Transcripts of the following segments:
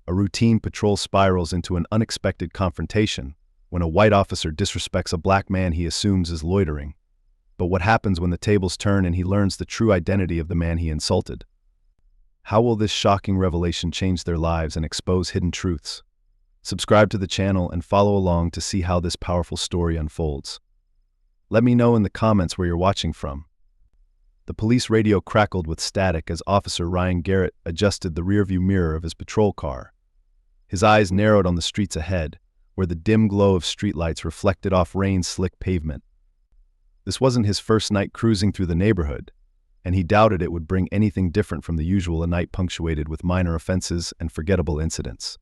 A routine patrol spirals into an unexpected confrontation when a white officer disrespects a black man he assumes is loitering. But what happens when the tables turn and he learns the true identity of the man he insulted? How will this shocking revelation change their lives and expose hidden truths? Subscribe to the channel and follow along to see how this powerful story unfolds. Let me know in the comments where you're watching from. The police radio crackled with static as Officer Ryan Garrett adjusted the rearview mirror of his patrol car. His eyes narrowed on the streets ahead, where the dim glow of streetlights reflected off rain-slick pavement. This wasn't his first night cruising through the neighborhood, and he doubted it would bring anything different from the usual, a night punctuated with minor offenses and forgettable incidents.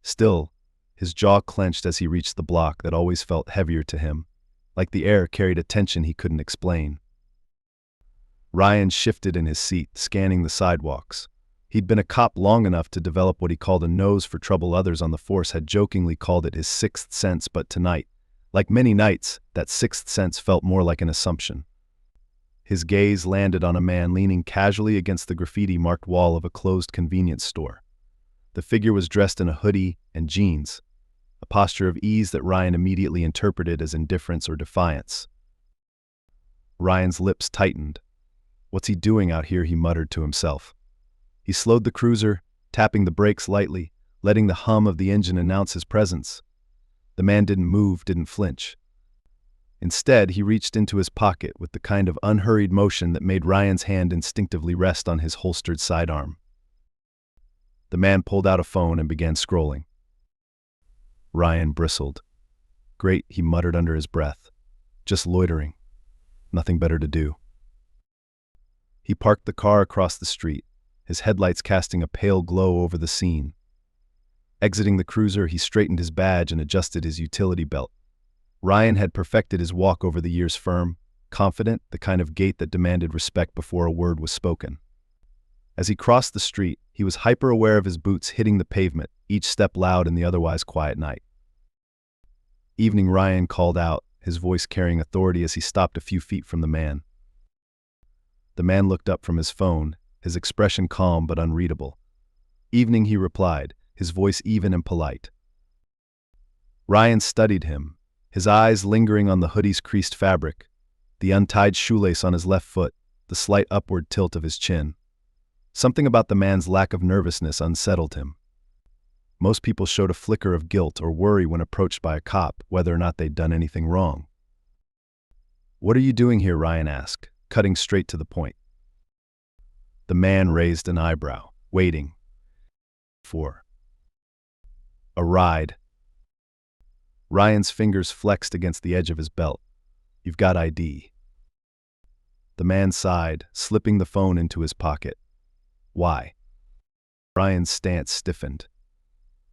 Still, his jaw clenched as he reached the block that always felt heavier to him, like the air carried a tension he couldn't explain. Ryan shifted in his seat, scanning the sidewalks. He'd been a cop long enough to develop what he called a nose for trouble. Others on the force had jokingly called it his sixth sense, but tonight, like many nights, that sixth sense felt more like an assumption. His gaze landed on a man leaning casually against the graffiti-marked wall of a closed convenience store. The figure was dressed in a hoodie and jeans, a posture of ease that Ryan immediately interpreted as indifference or defiance. Ryan's lips tightened. "What's he doing out here?" he muttered to himself. He slowed the cruiser, tapping the brakes lightly, letting the hum of the engine announce his presence. The man didn't move, didn't flinch. Instead, he reached into his pocket with the kind of unhurried motion that made Ryan's hand instinctively rest on his holstered sidearm. The man pulled out a phone and began scrolling. Ryan bristled. "Great," he muttered under his breath. "Just loitering. Nothing better to do." He parked the car across the street, his headlights casting a pale glow over the scene. Exiting the cruiser, he straightened his badge and adjusted his utility belt. Ryan had perfected his walk over the years, firm, confident, the kind of gait that demanded respect before a word was spoken. As he crossed the street, he was hyper-aware of his boots hitting the pavement, each step loud in the otherwise quiet night. "Evening," Ryan called out, his voice carrying authority as he stopped a few feet from the man. The man looked up from his phone, his expression calm but unreadable. "Evening," he replied, his voice even and polite. Ryan studied him, his eyes lingering on the hoodie's creased fabric, the untied shoelace on his left foot, the slight upward tilt of his chin. Something about the man's lack of nervousness unsettled him. Most people showed a flicker of guilt or worry when approached by a cop, whether or not they'd done anything wrong. "What are you doing here?" Ryan asked, cutting straight to the point. The man raised an eyebrow. "Waiting. For a ride." Ryan's fingers flexed against the edge of his belt. "You've got ID." The man sighed, slipping the phone into his pocket. "Why?" Ryan's stance stiffened.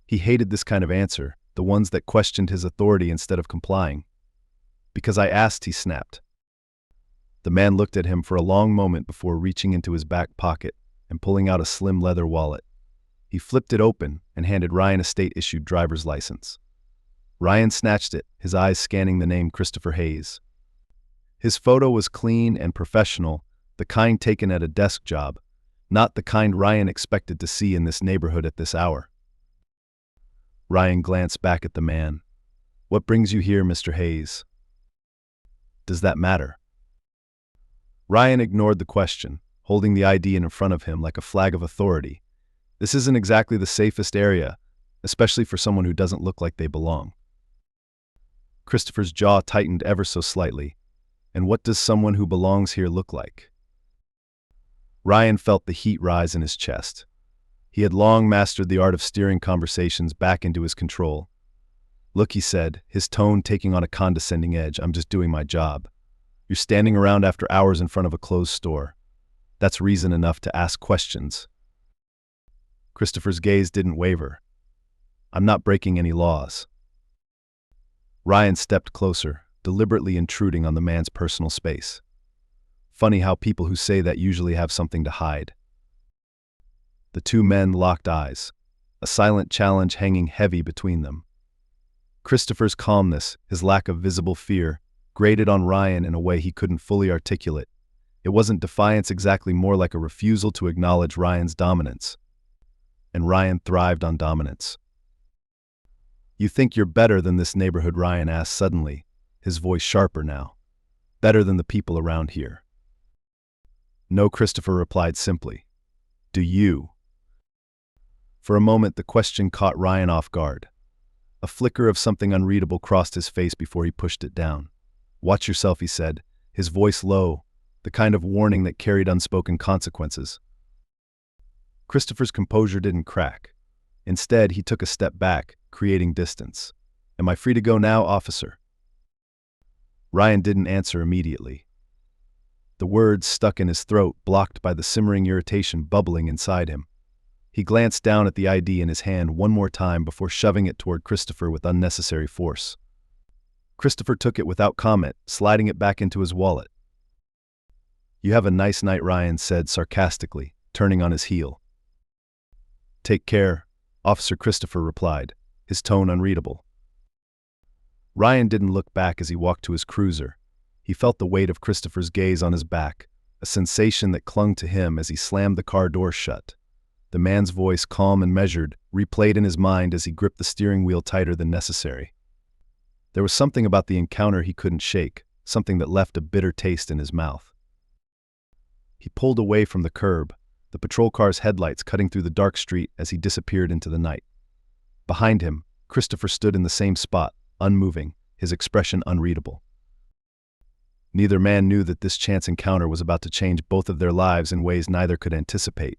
He hated this kind of answer, the ones that questioned his authority instead of complying. "Because I asked," he snapped. The man looked at him for a long moment before reaching into his back pocket and pulling out a slim leather wallet. He flipped it open and handed Ryan a state-issued driver's license. Ryan snatched it, his eyes scanning the name Christopher Hayes. His photo was clean and professional, the kind taken at a desk job, not the kind Ryan expected to see in this neighborhood at this hour. Ryan glanced back at the man. "What brings you here, Mr. Hayes?" "Does that matter?" Ryan ignored the question, holding the ID in front of him like a flag of authority. This isn't exactly the safest area, especially for someone who doesn't look like they belong. Christopher's jaw tightened ever so slightly. And what does someone who belongs here look like? Ryan felt the heat rise in his chest. He had long mastered the art of steering conversations back into his control. "Look," he said, his tone taking on a condescending edge, "I'm just doing my job. You're standing around after hours in front of a closed store. That's reason enough to ask questions." Christopher's gaze didn't waver. "I'm not breaking any laws." Ryan stepped closer, deliberately intruding on the man's personal space. Funny how people who say that usually have something to hide. The two men locked eyes, a silent challenge hanging heavy between them. Christopher's calmness, his lack of visible fear, grated on Ryan in a way he couldn't fully articulate. It wasn't defiance exactly, more like a refusal to acknowledge Ryan's dominance. and Ryan thrived on dominance. "You think you're better than this neighborhood?" Ryan asked suddenly, his voice sharper now. "Better than the people around here?" "No," Christopher replied simply. "Do you?" For a moment, the question caught Ryan off guard. A flicker of something unreadable crossed his face before he pushed it down. "Watch yourself," he said, his voice low, the kind of warning that carried unspoken consequences. Christopher's composure didn't crack. Instead, he took a step back, creating distance. "Am I free to go now, officer?" Ryan didn't answer immediately. The words stuck in his throat, blocked by the simmering irritation bubbling inside him. He glanced down at the ID in his hand one more time before shoving it toward Christopher with unnecessary force. Christopher took it without comment, sliding it back into his wallet. "You have a nice night," Ryan said sarcastically, turning on his heel. "Take care," Officer Christopher replied, his tone unreadable. Ryan didn't look back as he walked to his cruiser. He felt the weight of Christopher's gaze on his back, a sensation that clung to him as he slammed the car door shut. The man's voice, calm and measured, replayed in his mind as he gripped the steering wheel tighter than necessary. There was something about the encounter he couldn't shake, something that left a bitter taste in his mouth. He pulled away from the curb, the patrol car's headlights cutting through the dark street as he disappeared into the night. Behind him, Christopher stood in the same spot, unmoving, his expression unreadable. Neither man knew that this chance encounter was about to change both of their lives in ways neither could anticipate.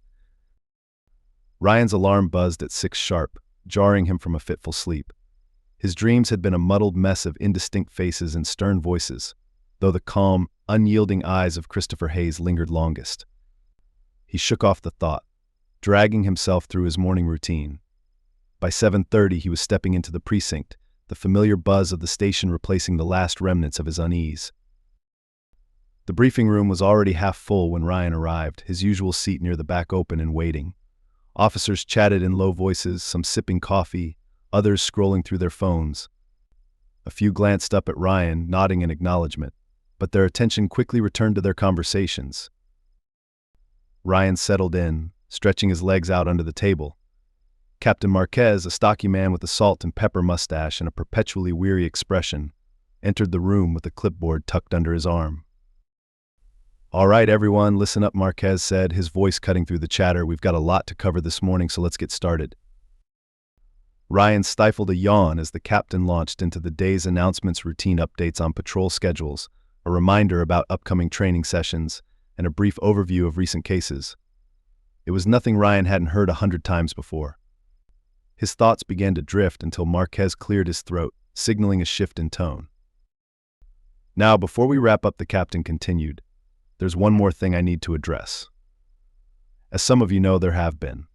Ryan's alarm buzzed at 6 sharp, jarring him from a fitful sleep. His dreams had been a muddled mess of indistinct faces and stern voices, though the calm, unyielding eyes of Christopher Hayes lingered longest. He shook off the thought, dragging himself through his morning routine. By 7:30 he was stepping into the precinct, the familiar buzz of the station replacing the last remnants of his unease. The briefing room was already half full when Ryan arrived, his usual seat near the back open and waiting. Officers chatted in low voices, some sipping coffee, others scrolling through their phones. A few glanced up at Ryan, nodding in acknowledgement, but their attention quickly returned to their conversations. Ryan settled in, stretching his legs out under the table. Captain Marquez, a stocky man with a salt and pepper mustache and a perpetually weary expression, entered the room with a clipboard tucked under his arm. "All right, everyone, listen up," Marquez said, his voice cutting through the chatter. "We've got a lot to cover this morning, so let's get started." Ryan stifled a yawn as the captain launched into the day's announcements, routine updates on patrol schedules, a reminder about upcoming training sessions, and a brief overview of recent cases. It was nothing Ryan hadn't heard 100 times before. His thoughts began to drift until Marquez cleared his throat, signaling a shift in tone. "Now, before we wrap up," the captain continued, "there's one more thing I need to address. As some of you know, there have been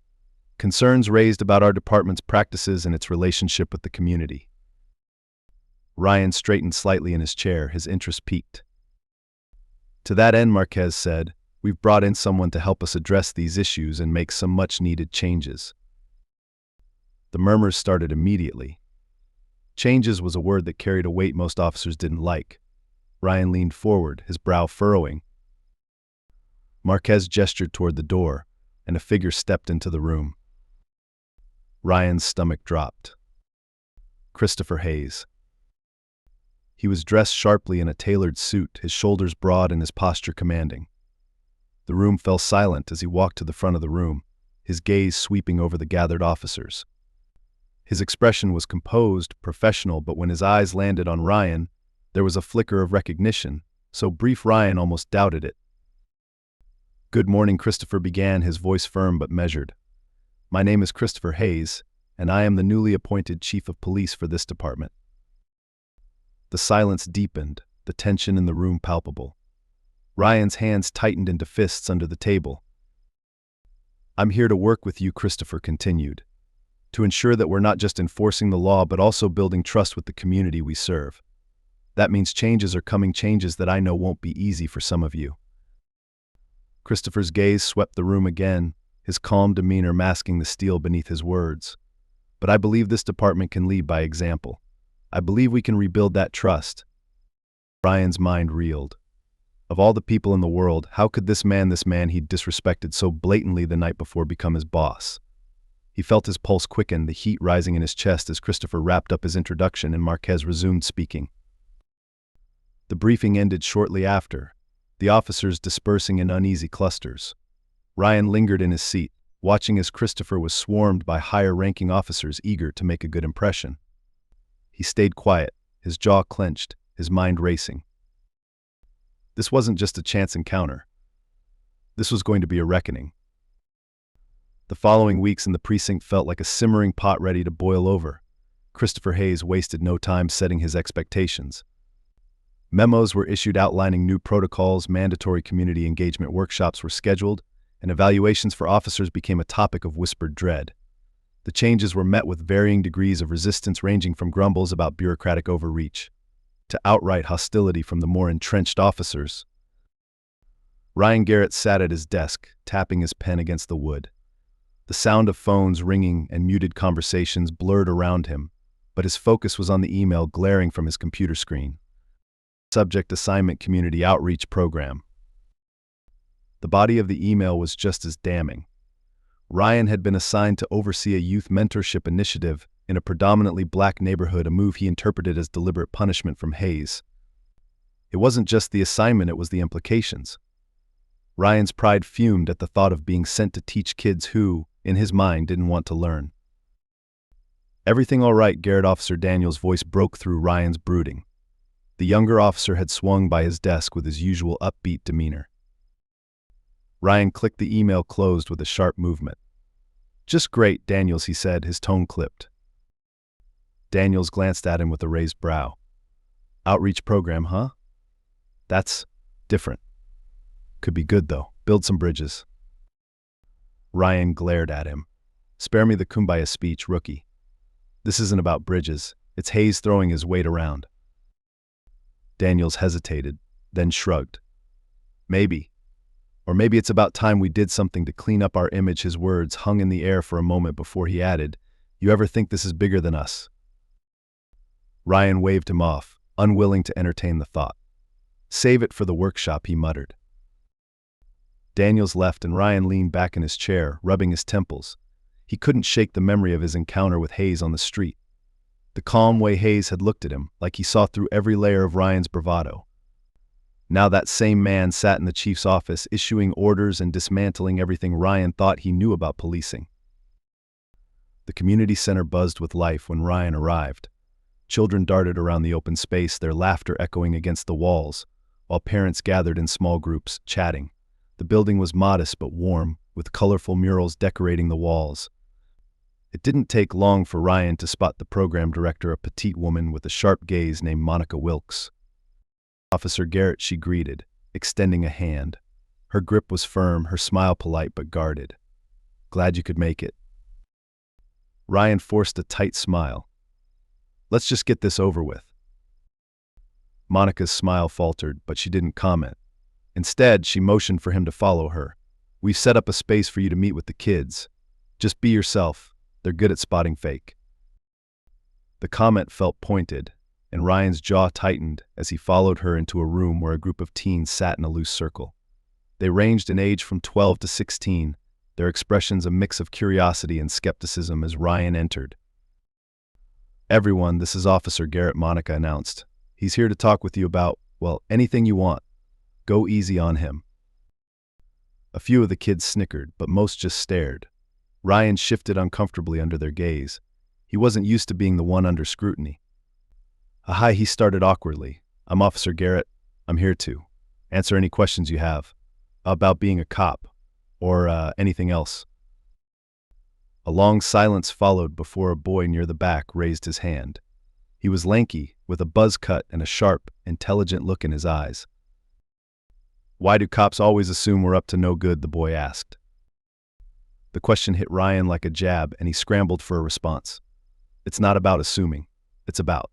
concerns raised about our department's practices and its relationship with the community." Ryan straightened slightly in his chair, his interest piqued. "To that end," Marquez said, "we've brought in someone to help us address these issues and make some much-needed changes." The murmurs started immediately. Changes was a word that carried a weight most officers didn't like. Ryan leaned forward, his brow furrowing. Marquez gestured toward the door, and a figure stepped into the room. Ryan's stomach dropped. Christopher Hayes. He was dressed sharply in a tailored suit, his shoulders broad and his posture commanding. The room fell silent as he walked to the front of the room, his gaze sweeping over the gathered officers. His expression was composed, professional, but when his eyes landed on Ryan, there was a flicker of recognition, so brief Ryan almost doubted it. "Good morning," Christopher began, his voice firm but measured. "My name is Christopher Hayes, and I am the newly appointed chief of police for this department." The silence deepened, the tension in the room palpable. Ryan's hands tightened into fists under the table. "I'm here to work with you," Christopher continued, "to ensure that we're not just enforcing the law but also building trust with the community we serve. That means changes are coming, changes that I know won't be easy for some of you." Christopher's gaze swept the room again, his calm demeanor masking the steel beneath his words. "But I believe this department can lead by example. I believe we can rebuild that trust." Ryan's mind reeled. Of all the people in the world, how could this man he'd disrespected so blatantly the night before become his boss? He felt his pulse quicken, the heat rising in his chest as Christopher wrapped up his introduction and Marquez resumed speaking. The briefing ended shortly after, the officers dispersing in uneasy clusters. Ryan lingered in his seat, watching as Christopher was swarmed by higher-ranking officers eager to make a good impression. He stayed quiet, his jaw clenched, his mind racing. This wasn't just a chance encounter. This was going to be a reckoning. The following weeks in the precinct felt like a simmering pot ready to boil over. Christopher Hayes wasted no time setting his expectations. Memos were issued outlining new protocols, mandatory community engagement workshops were scheduled, and evaluations for officers became a topic of whispered dread. The changes were met with varying degrees of resistance, ranging from grumbles about bureaucratic overreach to outright hostility from the more entrenched officers. Ryan Garrett sat at his desk, tapping his pen against the wood. The sound of phones ringing and muted conversations blurred around him, but his focus was on the email glaring from his computer screen. Subject: Assignment Community Outreach Program. The body of the email was just as damning. Ryan had been assigned to oversee a youth mentorship initiative in a predominantly black neighborhood, a move he interpreted as deliberate punishment from Hayes. It wasn't just the assignment, it was the implications. Ryan's pride fumed at the thought of being sent to teach kids who, in his mind, didn't want to learn. "Everything all right?" Garrett Officer Daniels' voice broke through Ryan's brooding. The younger officer had swung by his desk with his usual upbeat demeanor. Ryan clicked the email closed with a sharp movement. "Just great, Daniels," he said, his tone clipped. Daniels glanced at him with a raised brow. "Outreach program, huh? That's different. Could be good, though. Build some bridges." Ryan glared at him. "Spare me the kumbaya speech, rookie. This isn't about bridges. It's Hayes throwing his weight around." Daniels hesitated, then shrugged. "Maybe. Or maybe it's about time we did something to clean up our image." His words hung in the air for a moment before he added, "You ever think this is bigger than us?" Ryan waved him off, unwilling to entertain the thought. "Save it for the workshop," he muttered. Daniels left and Ryan leaned back in his chair, rubbing his temples. He couldn't shake the memory of his encounter with Hayes on the street. The calm way Hayes had looked at him, like he saw through every layer of Ryan's bravado. Now that same man sat in the chief's office, issuing orders and dismantling everything Ryan thought he knew about policing. The community center buzzed with life when Ryan arrived. Children darted around the open space, their laughter echoing against the walls, while parents gathered in small groups, chatting. The building was modest but warm, with colorful murals decorating the walls. It didn't take long for Ryan to spot the program director, a petite woman with a sharp gaze named Monica Wilkes. "Officer Garrett," she greeted, extending a hand. Her grip was firm, her smile polite but guarded. "Glad you could make it." Ryan forced a tight smile. "Let's just get this over with." Monica's smile faltered, but she didn't comment. Instead, she motioned for him to follow her. "We've set up a space for you to meet with the kids. Just be yourself. They're good at spotting fake." The comment felt pointed, and Ryan's jaw tightened as he followed her into a room where a group of teens sat in a loose circle. They ranged in age from 12 to 16, their expressions a mix of curiosity and skepticism as Ryan entered. "Everyone, this is Officer Garrett," Monica announced. "He's here to talk with you about, well, anything you want. Go easy on him." A few of the kids snickered, but most just stared. Ryan shifted uncomfortably under their gaze. He wasn't used to being the one under scrutiny. "Hi," he started awkwardly. "I'm Officer Garrett. I'm here to answer any questions you have about being a cop or anything else." A long silence followed before a boy near the back raised his hand. He was lanky, with a buzz cut and a sharp, intelligent look in his eyes. "Why do cops always assume we're up to no good?" the boy asked. The question hit Ryan like a jab, and he scrambled for a response. "It's not about assuming. It's about..."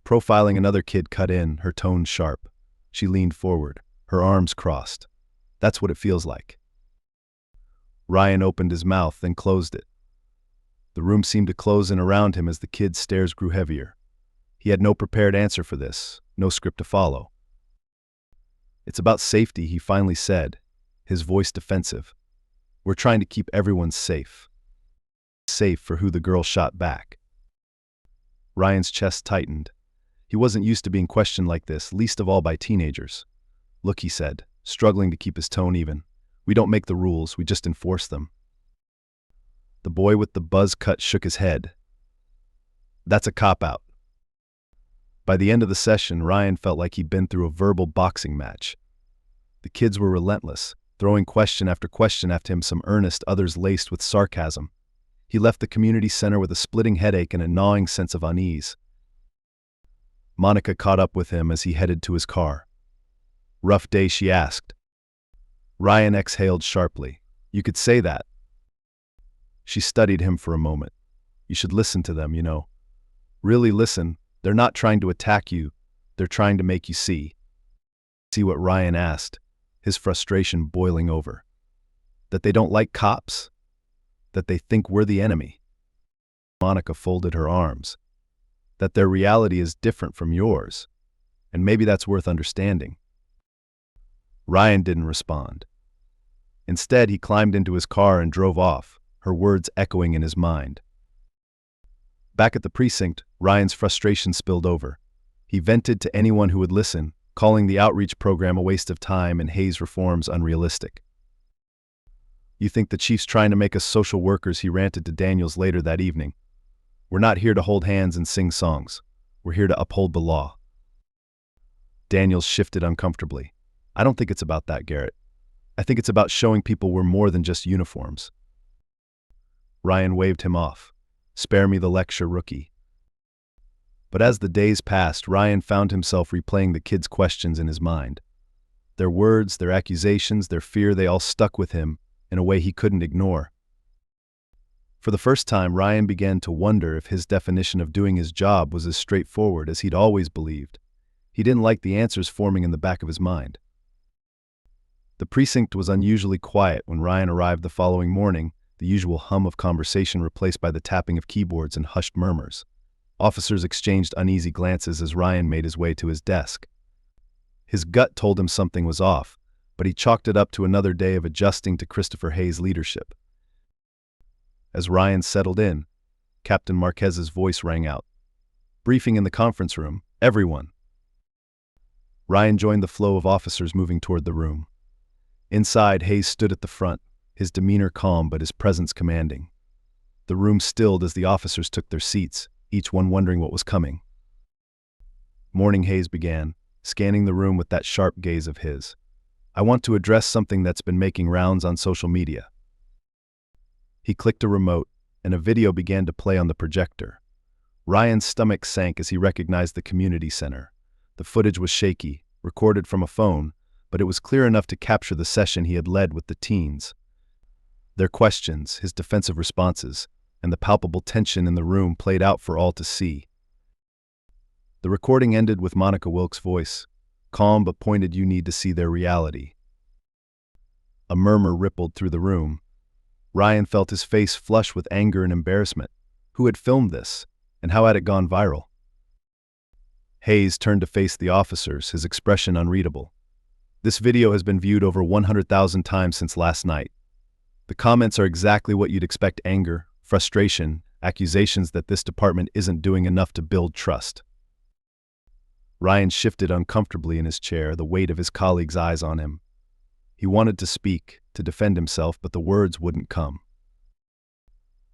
Profiling another kid cut in, her tone sharp. She leaned forward, her arms crossed. "That's what it feels like." Ryan opened his mouth, then closed it. The room seemed to close in around him as the kid's stares grew heavier. He had no prepared answer for this, no script to follow. "It's about safety," he finally said, his voice defensive. "We're trying to keep everyone safe." safe for who the girl shot back. Ryan's chest tightened. He wasn't used to being questioned like this, least of all by teenagers. "Look," he said, struggling to keep his tone even. "We don't make the rules, we just enforce them." The boy with the buzz cut shook his head. "That's a cop-out." By the end of the session, Ryan felt like he'd been through a verbal boxing match. The kids were relentless, throwing question after question at him, some earnest, others laced with sarcasm. He left the community center with a splitting headache and a gnawing sense of unease. Monica caught up with him as he headed to his car. "Rough day?" she asked. Ryan exhaled sharply. "You could say that." She studied him for a moment. "You should listen to them, you know. Really listen. They're not trying to attack you. They're trying to make you see." See what Ryan asked, his frustration boiling over. "That they don't like cops? That they think we're the enemy?" Monica folded her arms. "That their reality is different from yours, and maybe that's worth understanding." Ryan didn't respond. Instead, he climbed into his car and drove off, her words echoing in his mind. Back at the precinct, Ryan's frustration spilled over. He vented to anyone who would listen, calling the outreach program a waste of time and Hayes' reforms unrealistic. "You think the chief's trying to make us social workers?" he ranted to Daniels later that evening. "We're not here to hold hands and sing songs. We're here to uphold the law." Daniels shifted uncomfortably. "I don't think it's about that, Garrett. I think it's about showing people we're more than just uniforms." Ryan waved him off. "Spare me the lecture, rookie." But as the days passed, Ryan found himself replaying the kids' questions in his mind. Their words, their accusations, their fear, they all stuck with him in a way he couldn't ignore. For the first time, Ryan began to wonder if his definition of doing his job was as straightforward as he'd always believed. He didn't like the answers forming in the back of his mind. The precinct was unusually quiet when Ryan arrived the following morning, the usual hum of conversation replaced by the tapping of keyboards and hushed murmurs. Officers exchanged uneasy glances as Ryan made his way to his desk. His gut told him something was off, but he chalked it up to another day of adjusting to Christopher Hayes' leadership. As Ryan settled in, Captain Marquez's voice rang out. "Briefing in the conference room, everyone." Ryan joined the flow of officers moving toward the room. Inside, Hayes stood at the front, his demeanor calm but his presence commanding. The room stilled as the officers took their seats, each one wondering what was coming. "Morning," Hayes began, scanning the room with that sharp gaze of his. "I want to address something that's been making rounds on social media." He clicked a remote, and a video began to play on the projector. Ryan's stomach sank as he recognized the community center. The footage was shaky, recorded from a phone, but it was clear enough to capture the session he had led with the teens. Their questions, his defensive responses, and the palpable tension in the room played out for all to see. The recording ended with Monica Wilkes' voice, calm but pointed. "You need to see their reality." A murmur rippled through the room. Ryan felt his face flush with anger and embarrassment. Who had filmed this, and how had it gone viral? Hayes turned to face the officers, his expression unreadable. "This video has been viewed over 100,000 times since last night. The comments are exactly what you'd expect: anger, frustration, accusations that this department isn't doing enough to build trust." Ryan shifted uncomfortably in his chair, the weight of his colleagues' eyes on him. He wanted to speak, to defend himself, but the words wouldn't come.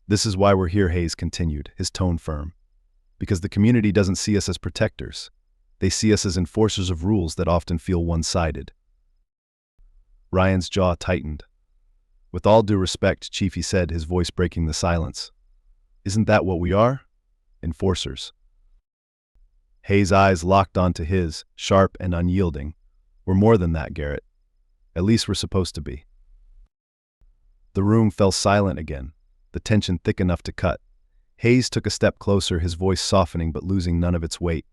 "This is why we're here," Hayes continued, his tone firm. "Because the community doesn't see us as protectors. They see us as enforcers of rules that often feel one-sided." Ryan's jaw tightened. "With all due respect, Chief," he said, his voice breaking the silence. "Isn't that what we are? Enforcers." Hayes' eyes locked onto his, sharp and unyielding. "We're more than that, Garrett. At least we're supposed to be." The room fell silent again, the tension thick enough to cut. Hayes took a step closer, his voice softening but losing none of its weight.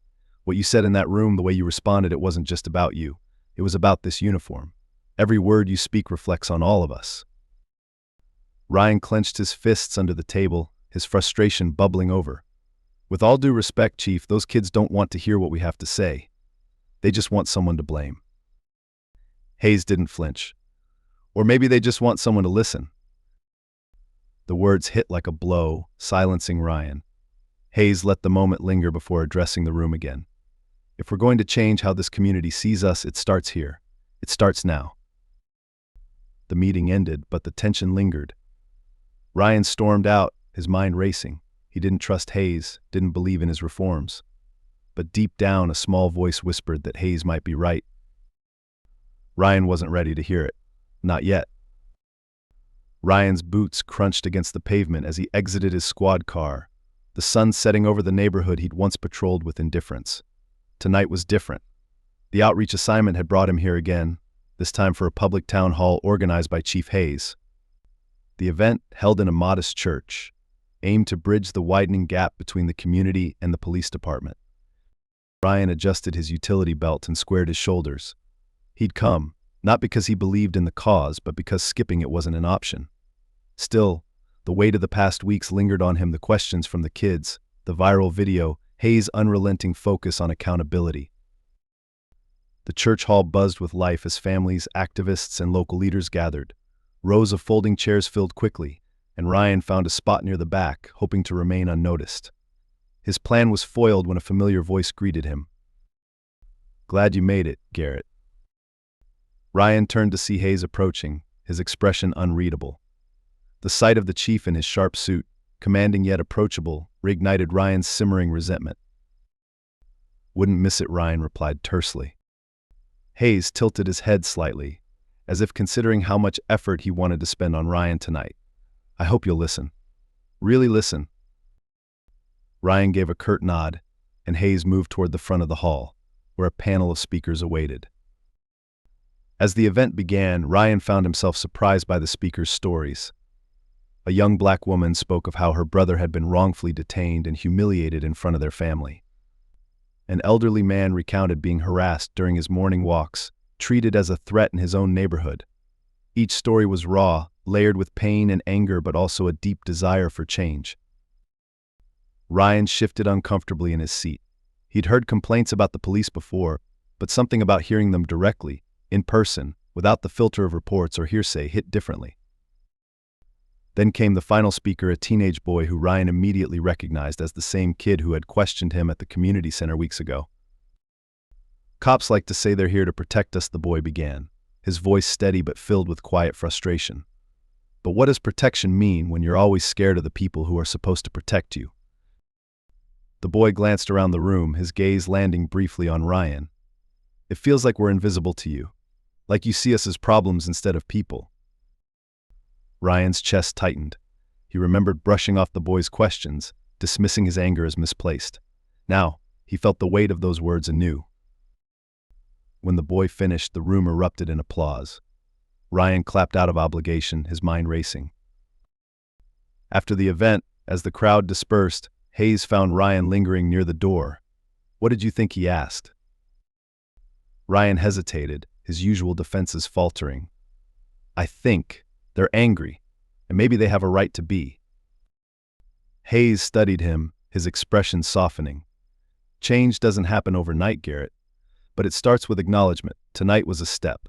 "What you said in that room, the way you responded, it wasn't just about you. It was about this uniform. Every word you speak reflects on all of us." Ryan clenched his fists under the table, his frustration bubbling over. "With all due respect, Chief, those kids don't want to hear what we have to say. They just want someone to blame." Hayes didn't flinch. "Or maybe they just want someone to listen." The words hit like a blow, silencing Ryan. Hayes let the moment linger before addressing the room again. If we're going to change how this community sees us, it starts here. It starts now. The meeting ended, but the tension lingered. Ryan stormed out, his mind racing. He didn't trust Hayes, didn't believe in his reforms. But deep down, a small voice whispered that Hayes might be right. Ryan wasn't ready to hear it. Not yet. Ryan's boots crunched against the pavement as he exited his squad car, the sun setting over the neighborhood he'd once patrolled with indifference. Tonight was different. The outreach assignment had brought him here again, this time for a public town hall organized by Chief Hayes. The event, held in a modest church, aimed to bridge the widening gap between the community and the police department. Ryan adjusted his utility belt and squared his shoulders. He'd come, not because he believed in the cause, but because skipping it wasn't an option. Still, the weight of the past weeks lingered on him, the questions from the kids, the viral video, Hayes' unrelenting focus on accountability. The church hall buzzed with life as families, activists, and local leaders gathered. Rows of folding chairs filled quickly, and Ryan found a spot near the back, hoping to remain unnoticed. His plan was foiled when a familiar voice greeted him. "Glad you made it, Garrett." Ryan turned to see Hayes approaching, his expression unreadable. The sight of the chief in his sharp suit, commanding yet approachable, reignited Ryan's simmering resentment. "Wouldn't miss it," Ryan replied tersely. Hayes tilted his head slightly, as if considering how much effort he wanted to spend on Ryan tonight. "I hope you'll listen. Really listen." Ryan gave a curt nod, and Hayes moved toward the front of the hall, where a panel of speakers awaited. As the event began, Ryan found himself surprised by the speakers' stories. A young black woman spoke of how her brother had been wrongfully detained and humiliated in front of their family. An elderly man recounted being harassed during his morning walks, treated as a threat in his own neighborhood. Each story was raw, layered with pain and anger, but also a deep desire for change. Ryan shifted uncomfortably in his seat. He'd heard complaints about the police before, but something about hearing them directly, in person, without the filter of reports or hearsay, hit differently. Then came the final speaker, a teenage boy who Ryan immediately recognized as the same kid who had questioned him at the community center weeks ago. "Cops like to say they're here to protect us," the boy began, his voice steady but filled with quiet frustration. "But what does protection mean when you're always scared of the people who are supposed to protect you?" The boy glanced around the room, his gaze landing briefly on Ryan. "It feels like we're invisible to you, like you see us as problems instead of people." Ryan's chest tightened. He remembered brushing off the boy's questions, dismissing his anger as misplaced. Now, he felt the weight of those words anew. When the boy finished, the room erupted in applause. Ryan clapped out of obligation, his mind racing. After the event, as the crowd dispersed, Hayes found Ryan lingering near the door. "What did you think?" he asked. Ryan hesitated, his usual defenses faltering. "I think they're angry, and maybe they have a right to be." Hayes studied him, his expression softening. "Change doesn't happen overnight, Garrett, but it starts with acknowledgement. Tonight was a step."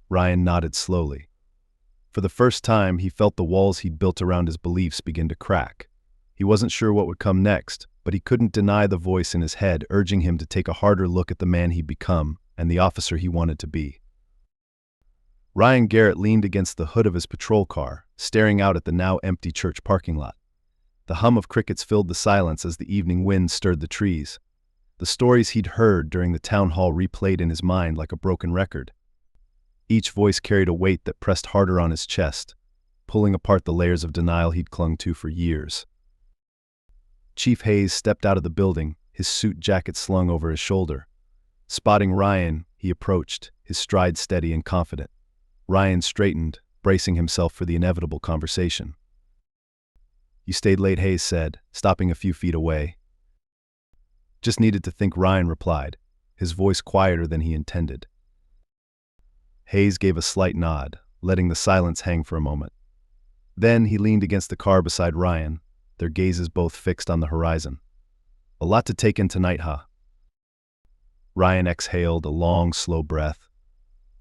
Ryan nodded slowly. For the first time, he felt the walls he'd built around his beliefs begin to crack. He wasn't sure what would come next, but he couldn't deny the voice in his head urging him to take a harder look at the man he'd become and the officer he wanted to be. Ryan Garrett leaned against the hood of his patrol car, staring out at the now empty church parking lot. The hum of crickets filled the silence as the evening wind stirred the trees. The stories he'd heard during the town hall replayed in his mind like a broken record. Each voice carried a weight that pressed harder on his chest, pulling apart the layers of denial he'd clung to for years. Chief Hayes stepped out of the building, his suit jacket slung over his shoulder. Spotting Ryan, he approached, his stride steady and confident. Ryan straightened, bracing himself for the inevitable conversation. "You stayed late," Hayes said, stopping a few feet away. "Just needed to think," Ryan replied, his voice quieter than he intended. Hayes gave a slight nod, letting the silence hang for a moment. Then he leaned against the car beside Ryan, their gazes both fixed on the horizon. "A lot to take in tonight, huh?" Ryan exhaled a long, slow breath.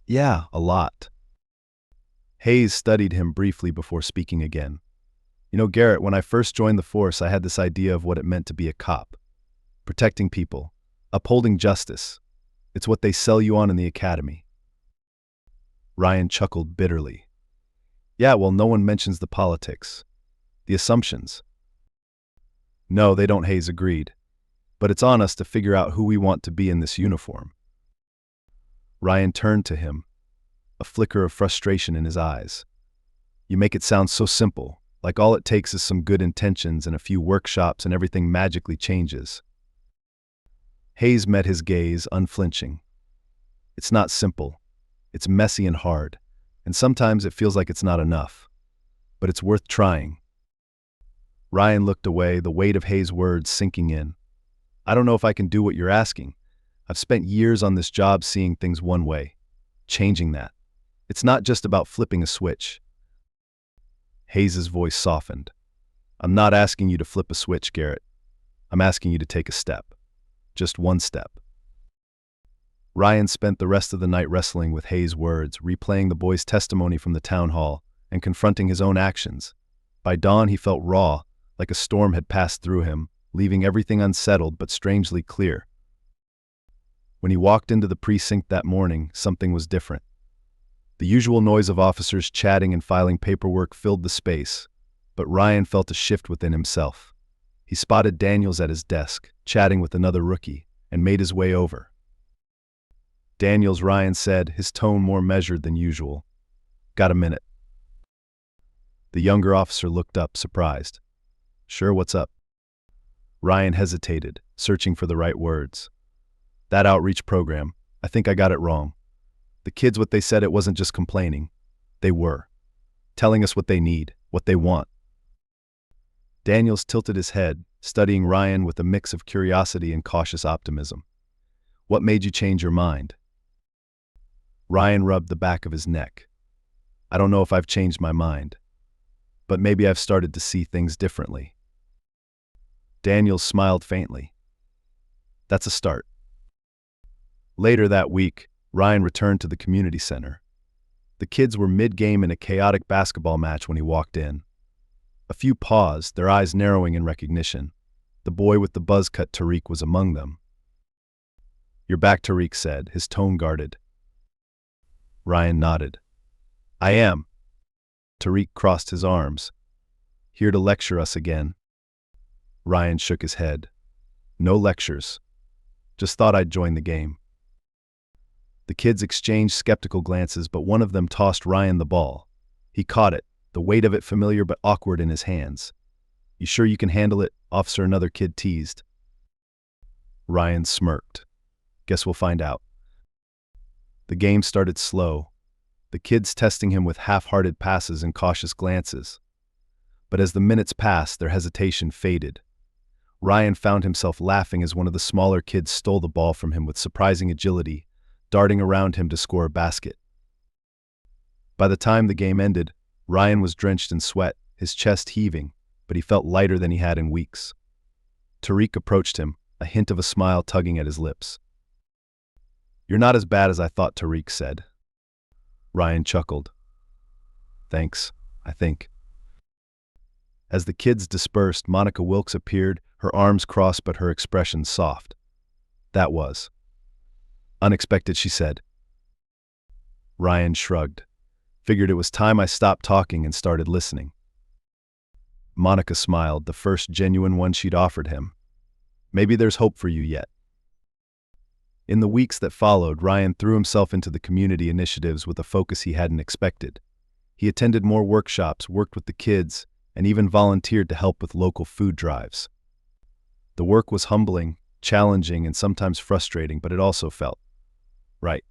"Yeah, a lot." Hayes studied him briefly before speaking again. You know, Garrett, when I first joined the force, I had this idea of what it meant to be a cop. Protecting people, upholding justice. It's what they sell you on in the academy. Ryan chuckled bitterly. Yeah, well, no one mentions the politics. The assumptions. No, they don't, Hayes agreed. But it's on us to figure out who we want to be in this uniform. Ryan turned to him, a flicker of frustration in his eyes. You make it sound so simple, like all it takes is some good intentions and a few workshops and everything magically changes. Hayes met his gaze, unflinching. It's not simple. It's messy and hard, and sometimes it feels like it's not enough. But it's worth trying. Ryan looked away, the weight of Hayes' words sinking in. I don't know if I can do what you're asking. I've spent years on this job seeing things one way. Changing that. It's not just about flipping a switch. Hayes' voice softened. I'm not asking you to flip a switch, Garrett. I'm asking you to take a step. Just one step. Ryan spent the rest of the night wrestling with Hayes' words, replaying the boy's testimony from the town hall, and confronting his own actions. By dawn, he felt raw, like a storm had passed through him, leaving everything unsettled but strangely clear. When he walked into the precinct that morning, something was different. The usual noise of officers chatting and filing paperwork filled the space, but Ryan felt a shift within himself. He spotted Daniels at his desk, chatting with another rookie, and made his way over. Daniels, Ryan said, his tone more measured than usual. Got a minute? The younger officer looked up, surprised. Sure, what's up? Ryan hesitated, searching for the right words. That outreach program, I think I got it wrong. The kids, what they said, it wasn't just complaining. They were. Telling us what they need, what they want. Daniels tilted his head, studying Ryan with a mix of curiosity and cautious optimism. What made you change your mind? Ryan rubbed the back of his neck. I don't know if I've changed my mind, but maybe I've started to see things differently. Daniels smiled faintly. That's a start. Later that week, Ryan returned to the community center. The kids were mid-game in a chaotic basketball match when he walked in. A few paused, their eyes narrowing in recognition. The boy with the buzz cut, Tariq, was among them. You're back, Tariq said, his tone guarded. Ryan nodded. I am. Tariq crossed his arms. Here to lecture us again. Ryan shook his head. No lectures. Just thought I'd join the game. The kids exchanged skeptical glances, but one of them tossed Ryan the ball. He caught it, the weight of it familiar but awkward in his hands. You sure you can handle it, officer? Another kid teased. Ryan smirked. Guess we'll find out. The game started slow, the kids testing him with half-hearted passes and cautious glances. But as the minutes passed, their hesitation faded. Ryan found himself laughing as one of the smaller kids stole the ball from him with surprising agility, darting around him to score a basket. By the time the game ended, Ryan was drenched in sweat, his chest heaving, but he felt lighter than he had in weeks. Tariq approached him, a hint of a smile tugging at his lips. You're not as bad as I thought, Tariq said. Ryan chuckled. Thanks, I think. As the kids dispersed, Monica Wilkes appeared, her arms crossed but her expression soft. That was unexpected, she said. Ryan shrugged. Figured it was time I stopped talking and started listening. Monica smiled, the first genuine one she'd offered him. Maybe there's hope for you yet. In the weeks that followed, Ryan threw himself into the community initiatives with a focus he hadn't expected. He attended more workshops, worked with the kids, and even volunteered to help with local food drives. The work was humbling, challenging, and sometimes frustrating, but it also felt right.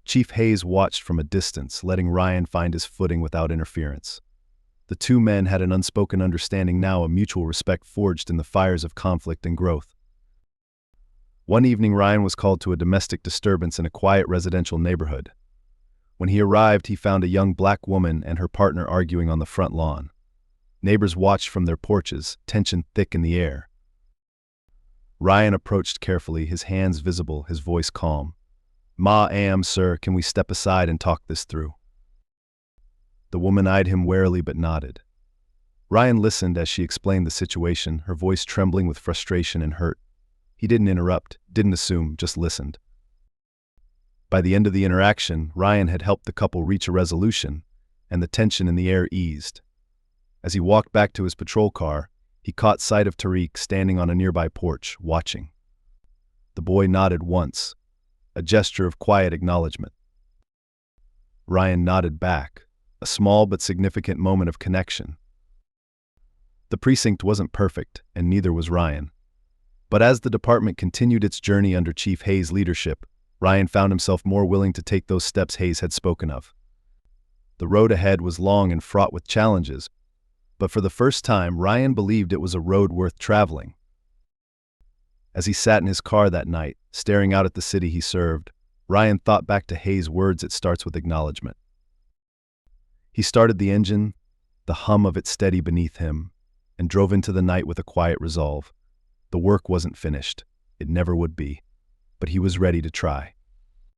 Chief Hayes watched from a distance, letting Ryan find his footing without interference. The two men had an unspoken understanding now, a mutual respect forged in the fires of conflict and growth. One evening, Ryan was called to a domestic disturbance in a quiet residential neighborhood. When he arrived, he found a young black woman and her partner arguing on the front lawn. Neighbors watched from their porches, tension thick in the air. Ryan approached carefully, his hands visible, his voice calm. Sir, can we step aside and talk this through? The woman eyed him warily but nodded. Ryan listened as she explained the situation, her voice trembling with frustration and hurt. He didn't interrupt, didn't assume, just listened. By the end of the interaction, Ryan had helped the couple reach a resolution, and the tension in the air eased. As he walked back to his patrol car, he caught sight of Tariq standing on a nearby porch, watching. The boy nodded once, a gesture of quiet acknowledgement. Ryan nodded back, a small but significant moment of connection. The precinct wasn't perfect, and neither was Ryan. But as the department continued its journey under Chief Hayes' leadership, Ryan found himself more willing to take those steps Hayes had spoken of. The road ahead was long and fraught with challenges, but for the first time, Ryan believed it was a road worth traveling. As he sat in his car that night, staring out at the city he served, Ryan thought back to Hayes' words, "It starts with acknowledgement." He started the engine, the hum of it steady beneath him, and drove into the night with a quiet resolve. The work wasn't finished. It never would be. But he was ready to try.